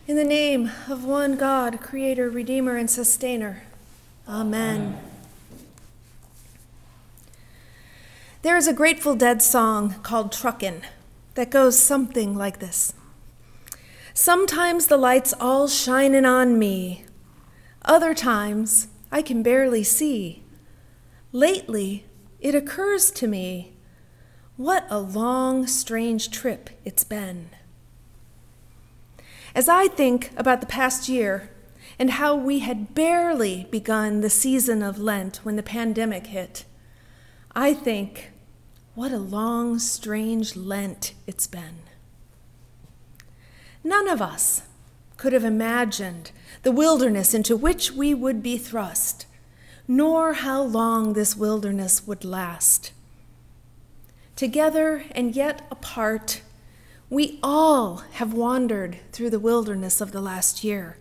In the name of one God, Creator, Redeemer, and Sustainer. Amen. There is a Grateful Dead song called Truckin' that goes something like this. Sometimes the light's all shining on me. Other times I can barely see. Lately it occurs to me, what a long, strange trip it's been. As I think about the past year and how we had barely begun the season of Lent when the pandemic hit, I think, what a long, strange Lent it's been. None of us could have imagined the wilderness into which we would be thrust, nor how long this wilderness would last. Together and yet apart, we all have wandered through the wilderness of the last year,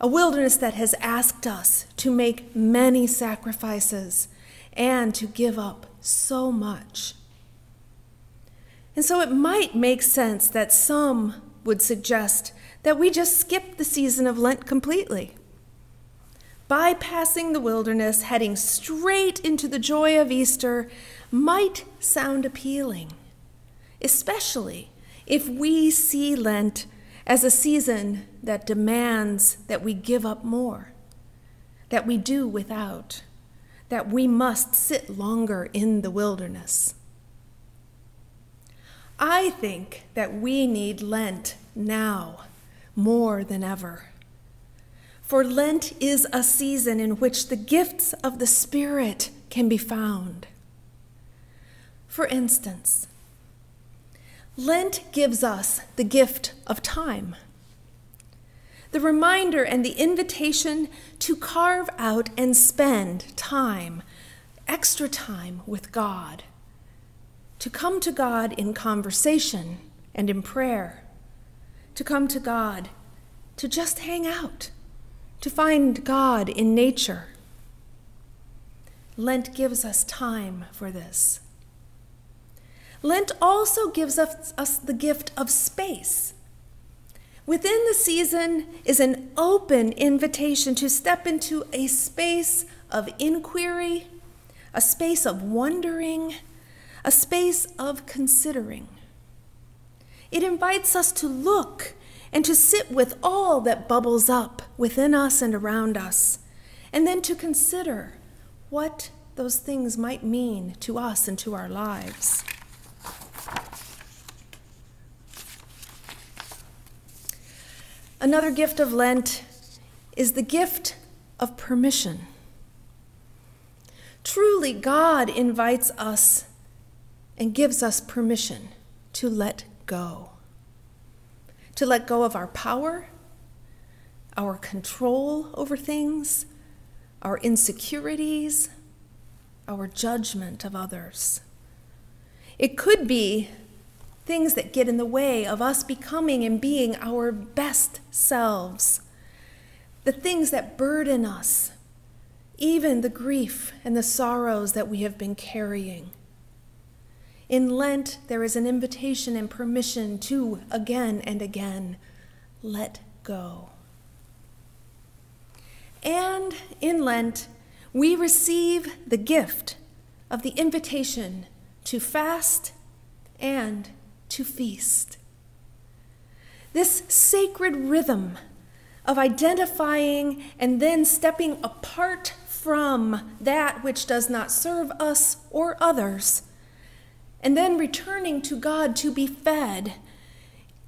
a wilderness that has asked us to make many sacrifices and to give up so much. And so it might make sense that some would suggest that we just skip the season of Lent completely. Bypassing the wilderness, heading straight into the joy of Easter might sound appealing, especially if we see Lent as a season that demands that we give up more, that we do without, that we must sit longer in the wilderness. I think that we need Lent now more than ever. For Lent is a season in which the gifts of the Spirit can be found. For instance, Lent gives us the gift of time, the reminder and the invitation to carve out and spend time, extra time with God, to come to God in conversation and in prayer, to come to God to just hang out, to find God in nature. Lent gives us time for this. Lent also gives us the gift of space. Within the season is an open invitation to step into a space of inquiry, a space of wondering, a space of considering. It invites us to look and to sit with all that bubbles up within us and around us, and then to consider what those things might mean to us and to our lives. Another gift of Lent is the gift of permission. Truly, God invites us and gives us permission to let go. To let go of our power, our control over things, our insecurities, our judgment of others. It could be things that get in the way of us becoming and being our best selves, the things that burden us, even the grief and the sorrows that we have been carrying. In Lent, there is an invitation and permission to, again and again, let go. And in Lent, we receive the gift of the invitation to fast and to feast. This sacred rhythm of identifying and then stepping apart from that which does not serve us or others, and then returning to God to be fed,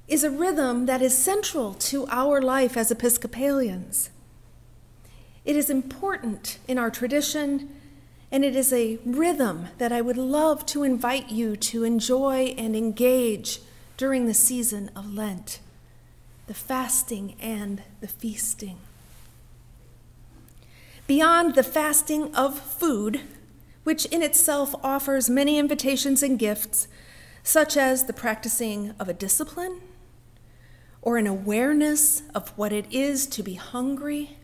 is a rhythm that is central to our life as Episcopalians. It is important in our tradition, and it is a rhythm that I would love to invite you to enjoy and engage during the season of Lent, the fasting and the feasting. Beyond the fasting of food, which in itself offers many invitations and gifts, such as the practicing of a discipline or an awareness of what it is to be hungry,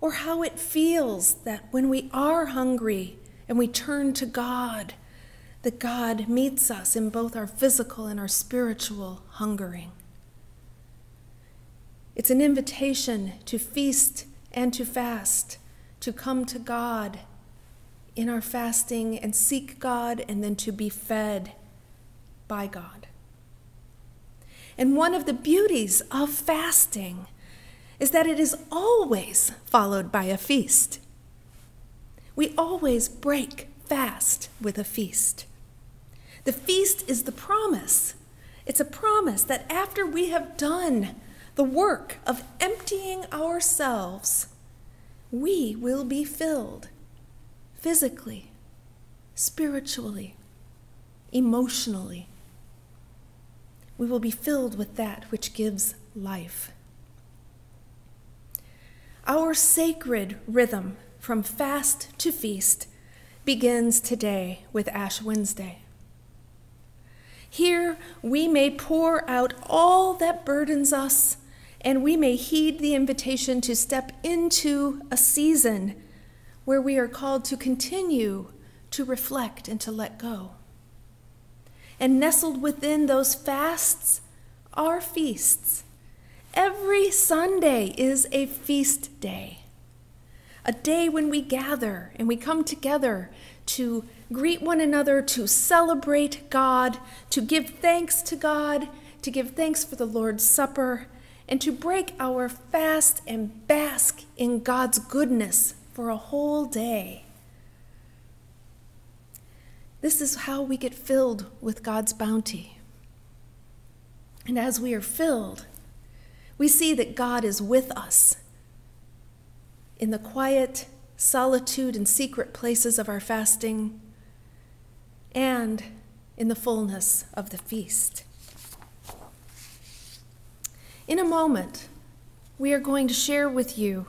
or how it feels that when we are hungry and we turn to God, that God meets us in both our physical and our spiritual hungering. It's an invitation to feast and to fast, to come to God in our fasting and seek God, and then to be fed by God. And one of the beauties of fasting is that it is always followed by a feast. We always break fast with a feast. The feast is the promise. It's a promise that after we have done the work of emptying ourselves, we will be filled physically, spiritually, emotionally. We will be filled with that which gives life. Our sacred rhythm from fast to feast begins today with Ash Wednesday. Here we may pour out all that burdens us, and we may heed the invitation to step into a season where we are called to continue to reflect and to let go. And nestled within those fasts are feasts. Every Sunday is a feast day, a day when we gather and we come together to greet one another, to celebrate God, to give thanks to God, to give thanks for the Lord's Supper, and to break our fast and bask in God's goodness for a whole day. This is how we get filled with God's bounty. And as we are filled, we see that God is with us in the quiet solitude and secret places of our fasting, and in the fullness of the feast. In a moment, we are going to share with you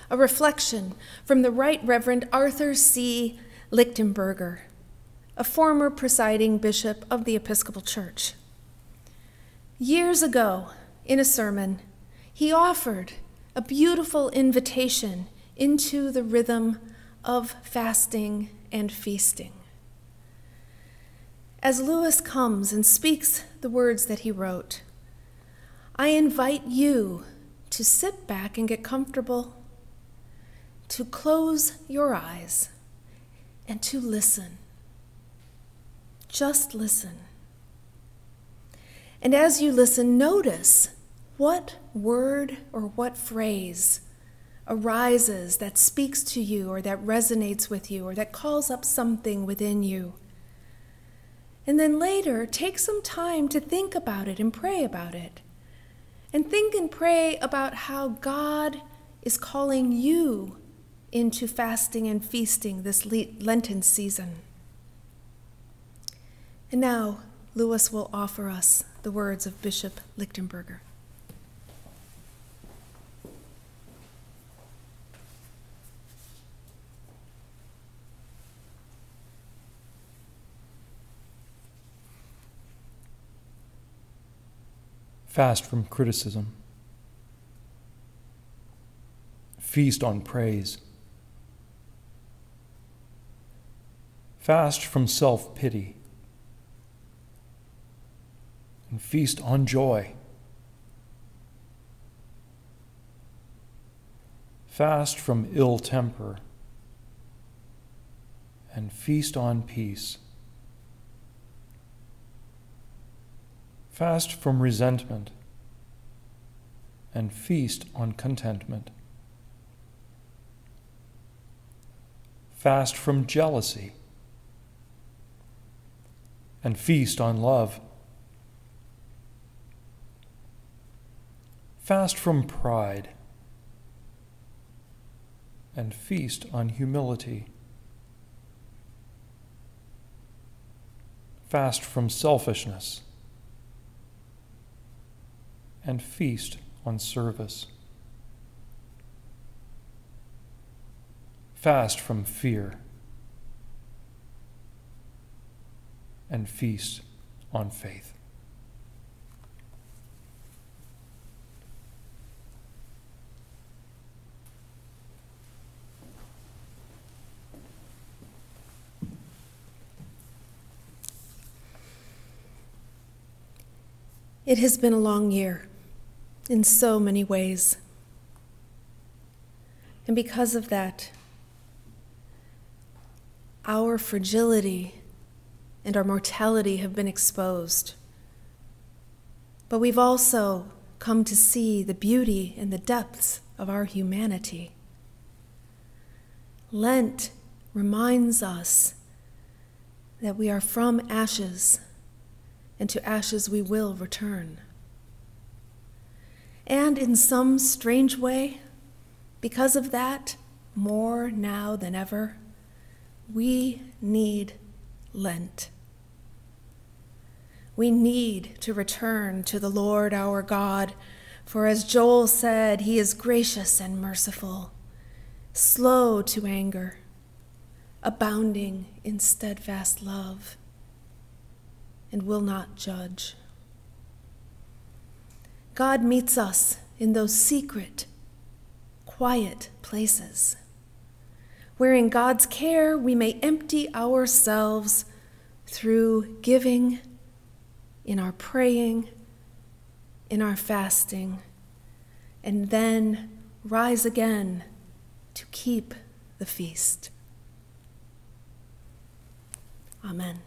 a reflection from the Right Reverend Arthur C. Lichtenberger, a former presiding bishop of the Episcopal Church. Years ago, in a sermon, he offered a beautiful invitation into the rhythm of fasting and feasting. As Lewis comes and speaks the words that he wrote, I invite you to sit back and get comfortable, to close your eyes, and to listen. Just listen. And as you listen, notice what word or what phrase arises that speaks to you or that resonates with you or that calls up something within you. And then later, take some time to think about it and pray about it. And think and pray about how God is calling you into fasting and feasting this Lenten season. And now, Lewis will offer us the words of Bishop Lichtenberger. Fast from criticism. Feast on praise. Fast from self-pity. And feast on joy. Fast from ill temper. And feast on peace. Fast from resentment, and feast on contentment. Fast from jealousy, and feast on love. Fast from pride, and feast on humility. Fast from selfishness, and feast on service. Fast from fear, and feast on faith. It has been a long year. in so many ways. And because of that, our fragility and our mortality have been exposed. But we've also come to see the beauty and the depths of our humanity. Lent reminds us that we are from ashes, and to ashes we will return. And in some strange way, because of that, more now than ever, we need Lent. We need to return to the Lord our God, for as Joel said, he is gracious and merciful, slow to anger, abounding in steadfast love, and will not judge. God meets us in those secret, quiet places, where in God's care we may empty ourselves through giving, in our praying, in our fasting, and then rise again to keep the feast. Amen.